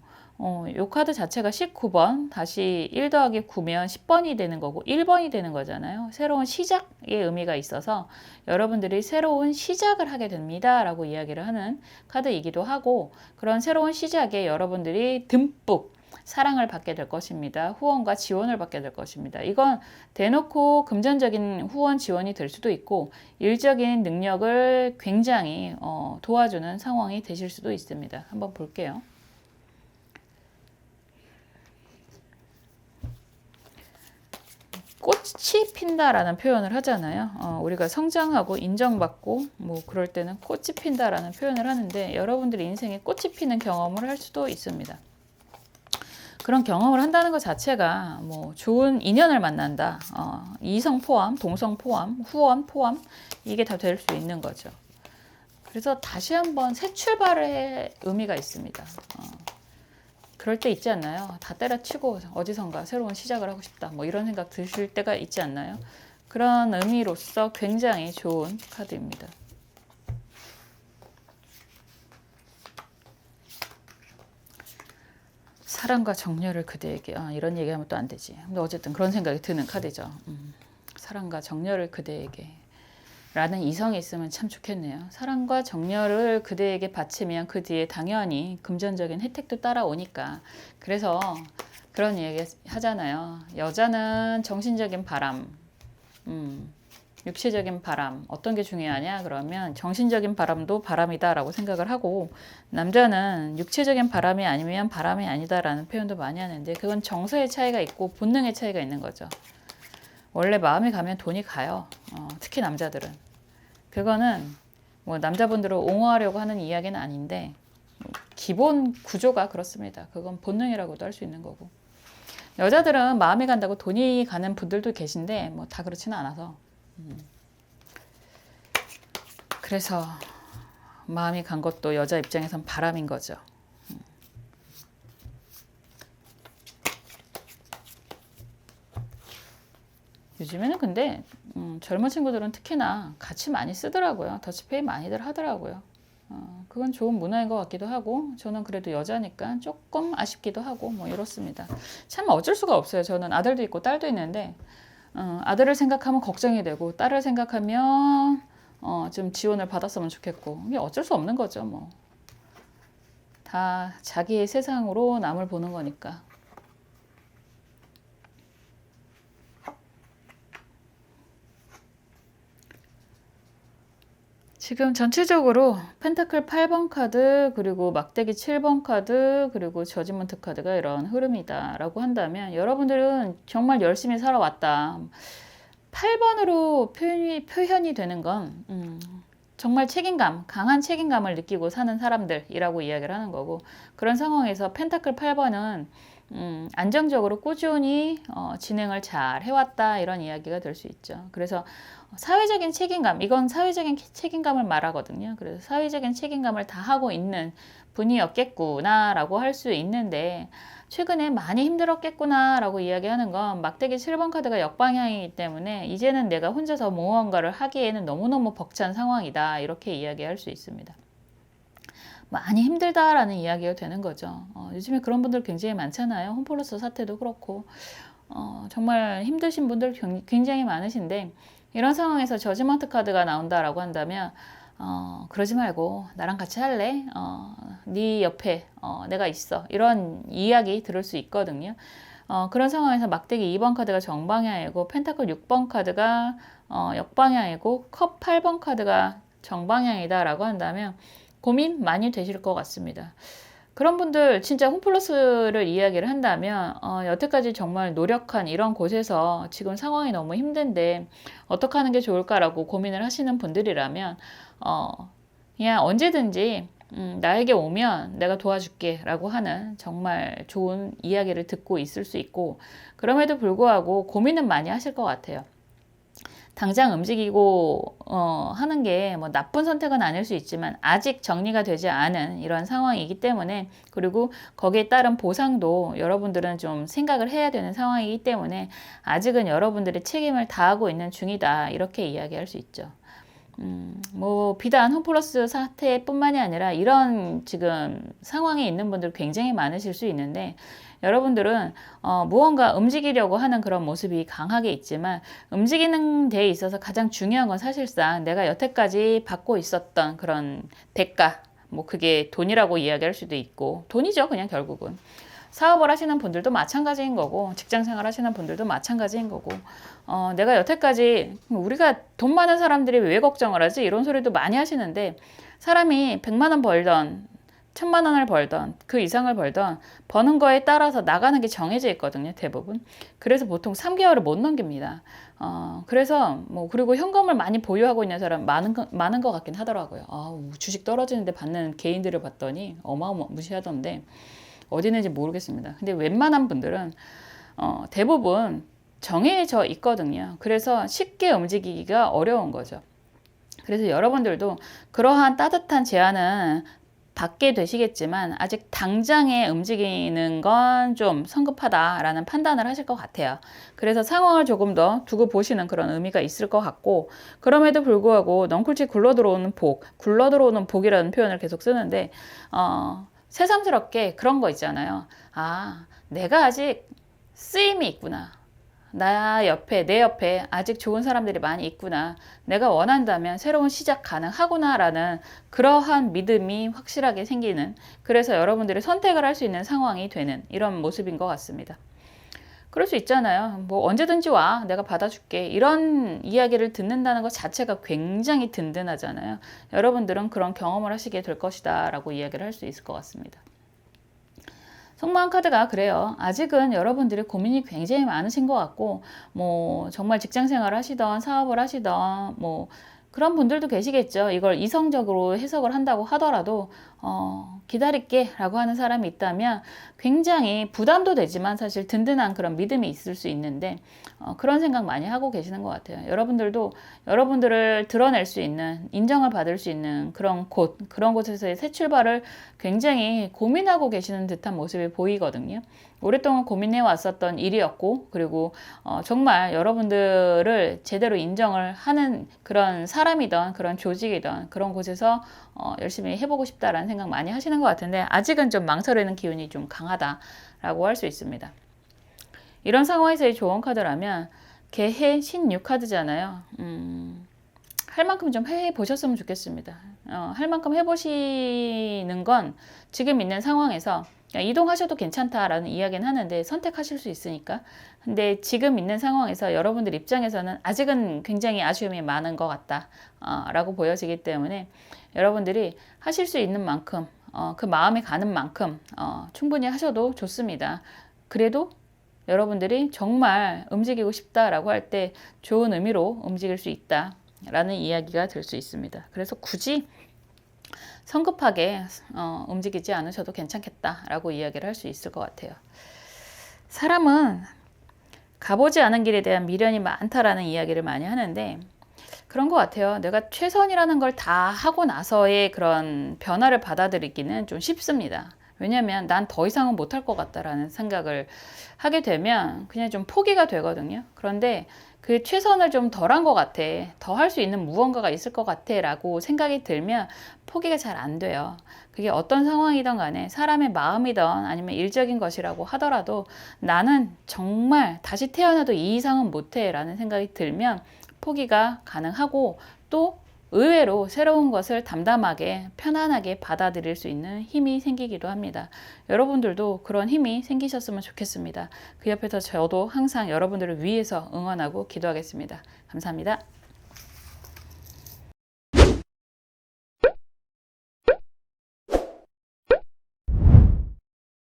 [SPEAKER 1] 이 카드 자체가 19번, 다시 1 더하기 9면 10번이 되는 거고 1번이 되는 거잖아요. 새로운 시작의 의미가 있어서 여러분들이 새로운 시작을 하게 됩니다 라고 이야기를 하는 카드이기도 하고, 그런 새로운 시작에 여러분들이 듬뿍 사랑을 받게 될 것입니다. 후원과 지원을 받게 될 것입니다. 이건 대놓고 금전적인 후원 지원이 될 수도 있고 일적인 능력을 굉장히 도와주는 상황이 되실 수도 있습니다. 한번 볼게요. 꽃이 핀다라는 표현을 하잖아요. 우리가 성장하고 인정받고 뭐 그럴 때는 꽃이 핀다라는 표현을 하는데 여러분들의 인생에 꽃이 피는 경험을 할 수도 있습니다. 그런 경험을 한다는 것 자체가 뭐 좋은 인연을 만난다. 이성 포함, 동성 포함, 후원 포함 이게 다 될 수 있는 거죠. 그래서 다시 한번 새 출발의 의미가 있습니다. 그럴 때 있지 않나요? 다 때려치고 어디선가 새로운 시작을 하고 싶다. 뭐 이런 생각 드실 때가 있지 않나요? 그런 의미로서 굉장히 좋은 카드입니다. 사랑과 정열을 그대에게 이런 얘기하면 또 안 되지. 근데 어쨌든 그런 생각이 드는 카드죠. 사랑과 정열을 그대에게 라는 이성이 있으면 참 좋겠네요. 사랑과 정열을 그대에게 바치면 그 뒤에 당연히 금전적인 혜택도 따라오니까. 그래서 그런 얘기 하잖아요. 여자는 정신적인 바람, 육체적인 바람 어떤 게 중요하냐 그러면 정신적인 바람도 바람이다라고 생각을 하고, 남자는 육체적인 바람이 아니면 바람이 아니다라는 표현도 많이 하는데 그건 정서의 차이가 있고 본능의 차이가 있는 거죠. 원래 마음이 가면 돈이 가요. 특히 남자들은. 그거는 뭐 남자분들을 옹호하려고 하는 이야기는 아닌데 기본 구조가 그렇습니다. 그건 본능이라고도 할 수 있는 거고, 여자들은 마음이 간다고 돈이 가는 분들도 계신데 뭐 다 그렇지는 않아서. 그래서 마음이 간 것도 여자 입장에선 바람인 거죠. 요즘에는 근데 젊은 친구들은 특히나 같이 많이 쓰더라고요. 더치페이 많이들 하더라고요. 그건 좋은 문화인 것 같기도 하고, 저는 그래도 여자니까 조금 아쉽기도 하고 뭐 이렇습니다. 참 어쩔 수가 없어요. 저는 아들도 있고 딸도 있는데 아들을 생각하면 걱정이 되고 딸을 생각하면 좀 지원을 받았으면 좋겠고, 이게 어쩔 수 없는 거죠. 뭐 다 자기의 세상으로 남을 보는 거니까. 지금 전체적으로 펜타클 8번 카드, 그리고 막대기 7번 카드, 그리고 저지먼트 카드가 이런 흐름이다 라고 한다면 여러분들은 정말 열심히 살아왔다. 8번으로 표현이 되는 건 정말 책임감, 강한 책임감을 느끼고 사는 사람들이라고 이야기를 하는 거고, 그런 상황에서 펜타클 8번은 안정적으로 꾸준히 진행을 잘 해왔다 이런 이야기가 될 수 있죠. 그래서 사회적인 책임감, 이건 사회적인 책임감을 말하거든요. 그래서 사회적인 책임감을 다 하고 있는 분이었겠구나 라고 할 수 있는데, 최근에 많이 힘들었겠구나 라고 이야기하는 건 막대기 7번 카드가 역방향이기 때문에 이제는 내가 혼자서 무언가를 하기에는 너무너무 벅찬 상황이다 이렇게 이야기할 수 있습니다. 많이 힘들다라는 이야기가 되는 거죠. 요즘에 그런 분들 굉장히 많잖아요. 홈플러스 사태도 그렇고 정말 힘드신 분들 굉장히 많으신데, 이런 상황에서 저지먼트 카드가 나온다라고 한다면 그러지 말고 나랑 같이 할래? 네 옆에 내가 있어. 이런 이야기 들을 수 있거든요. 그런 상황에서 막대기 2번 카드가 정방향이고 펜타클 6번 카드가 역방향이고 컵 8번 카드가 정방향이다 라고 한다면 고민 많이 되실 것 같습니다. 그런 분들 진짜 홈플러스를 이야기를 한다면 여태까지 정말 노력한 이런 곳에서 지금 상황이 너무 힘든데 어떻게 하는 게 좋을까라고 고민을 하시는 분들이라면 그냥 언제든지 나에게 오면 내가 도와줄게 라고 하는 정말 좋은 이야기를 듣고 있을 수 있고, 그럼에도 불구하고 고민은 많이 하실 것 같아요. 당장 움직이고 하는 게 뭐 나쁜 선택은 아닐 수 있지만 아직 정리가 되지 않은 이런 상황이기 때문에, 그리고 거기에 따른 보상도 여러분들은 좀 생각을 해야 되는 상황이기 때문에 아직은 여러분들의 책임을 다하고 있는 중이다, 이렇게 이야기할 수 있죠. 뭐 비단 홈플러스 사태뿐만이 아니라 이런 지금 상황에 있는 분들 굉장히 많으실 수 있는데, 여러분들은 무언가 움직이려고 하는 그런 모습이 강하게 있지만, 움직이는 데 있어서 가장 중요한 건 사실상 내가 여태까지 받고 있었던 그런 대가, 뭐 그게 돈이라고 이야기할 수도 있고, 돈이죠 그냥 결국은. 사업을 하시는 분들도 마찬가지인 거고, 직장생활 하시는 분들도 마찬가지인 거고, 내가 여태까지 우리가 돈 많은 사람들이 왜 걱정을 하지? 이런 소리도 많이 하시는데, 사람이 100만 원 벌던 1000만 원을 벌던 그 이상을 벌던 버는 거에 따라서 나가는 게 정해져 있거든요, 대부분. 그래서 보통 3개월을 못 넘깁니다. 그래서 뭐, 그리고 현금을 많이 보유하고 있는 사람 많은 것 같긴 하더라고요. 주식 떨어지는데 받는 개인들을 봤더니 어마어마무시하던데 어디 있는지 모르겠습니다. 근데 웬만한 분들은 대부분 정해져 있거든요. 그래서 쉽게 움직이기가 어려운 거죠. 그래서 여러분들도 그러한 따뜻한 제안은 받게 되시겠지만, 아직 당장에 움직이는 건 좀 성급하다라는 판단을 하실 것 같아요. 그래서 상황을 조금 더 두고 보시는 그런 의미가 있을 것 같고, 그럼에도 불구하고 넝쿨치 굴러들어오는 복이라는 표현을 계속 쓰는데, 새삼스럽게 그런 거 있잖아요. 내가 아직 쓰임이 있구나. 내 옆에 아직 좋은 사람들이 많이 있구나. 내가 원한다면 새로운 시작 가능하구나라는 그러한 믿음이 확실하게 생기는, 그래서 여러분들이 선택을 할 수 있는 상황이 되는 이런 모습인 것 같습니다. 그럴 수 있잖아요. 뭐 언제든지 와, 내가 받아줄게, 이런 이야기를 듣는다는 것 자체가 굉장히 든든하잖아요. 여러분들은 그런 경험을 하시게 될 것이다 라고 이야기를 할 수 있을 것 같습니다. 속마음 카드가 그래요. 아직은 여러분들이 고민이 굉장히 많으신 것 같고, 뭐 정말 직장 생활을 하시던 사업을 하시던 뭐 그런 분들도 계시겠죠. 이걸 이성적으로 해석을 한다고 하더라도 기다릴게 라고 하는 사람이 있다면 굉장히 부담도 되지만 사실 든든한 그런 믿음이 있을 수 있는데, 그런 생각 많이 하고 계시는 것 같아요. 여러분들도 여러분들을 드러낼 수 있는, 인정을 받을 수 있는 그런 곳에서의 새 출발을 굉장히 고민하고 계시는 듯한 모습이 보이거든요. 오랫동안 고민해 왔었던 일이었고, 그리고 정말 여러분들을 제대로 인정을 하는 그런 사람이던 그런 조직이던 그런 곳에서 열심히 해보고 싶다라는 생각 많이 하시는 것 같은데, 아직은 좀 망설이는 기운이 좀 강하다라고 할 수 있습니다. 이런 상황에서의 조언 카드라면 개해 신유 카드잖아요. 할 만큼 좀 해보셨으면 좋겠습니다. 할 만큼 해보시는 건 지금 있는 상황에서 이동하셔도 괜찮다라는 이야기는 하는데, 선택하실 수 있으니까. 근데 지금 있는 상황에서 여러분들 입장에서는 아직은 굉장히 아쉬움이 많은 것 같다 라고 보여지기 때문에, 여러분들이 하실 수 있는 만큼 그 마음이 가는 만큼 충분히 하셔도 좋습니다. 그래도 여러분들이 정말 움직이고 싶다라고 할 때 좋은 의미로 움직일 수 있다 라는 이야기가 될 수 있습니다. 그래서 굳이 성급하게 움직이지 않으셔도 괜찮겠다라고 이야기를 할 수 있을 것 같아요. 사람은 가보지 않은 길에 대한 미련이 많다라는 이야기를 많이 하는데, 그런 것 같아요. 내가 최선이라는 걸 다 하고 나서의 그런 변화를 받아들이기는 좀 쉽습니다. 왜냐하면 난 더 이상은 못할 것 같다라는 생각을 하게 되면 그냥 좀 포기가 되거든요. 그런데 그 최선을 좀 덜한 것 같아, 더 할 수 있는 무언가가 있을 것 같아 라고 생각이 들면 포기가 잘 안 돼요. 그게 어떤 상황이든 간에, 사람의 마음이든 아니면 일적인 것이라고 하더라도 나는 정말 다시 태어나도 이 이상은 못해 라는 생각이 들면 포기가 가능하고, 또 의외로 새로운 것을 담담하게 편안하게 받아들일 수 있는 힘이 생기기도 합니다. 여러분들도 그런 힘이 생기셨으면 좋겠습니다. 그 옆에서 저도 항상 여러분들을 위해서 응원하고 기도하겠습니다. 감사합니다.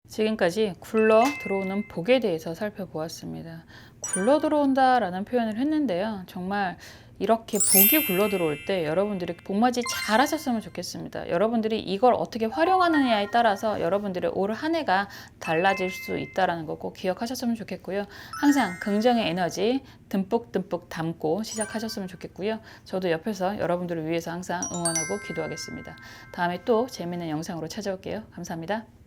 [SPEAKER 1] 지금까지 굴러 들어오는 복에 대해서 살펴보았습니다. 굴러 들어온다 라는 표현을 했는데요. 정말 이렇게 복이 굴러 들어올 때 여러분들이 복맞이 잘 하셨으면 좋겠습니다. 여러분들이 이걸 어떻게 활용하느냐에 따라서 여러분들의 올 한 해가 달라질 수 있다는 거 꼭 기억하셨으면 좋겠고요. 항상 긍정의 에너지 듬뿍듬뿍 담고 시작하셨으면 좋겠고요. 저도 옆에서 여러분들을 위해서 항상 응원하고 기도하겠습니다. 다음에 또 재미있는 영상으로 찾아올게요. 감사합니다.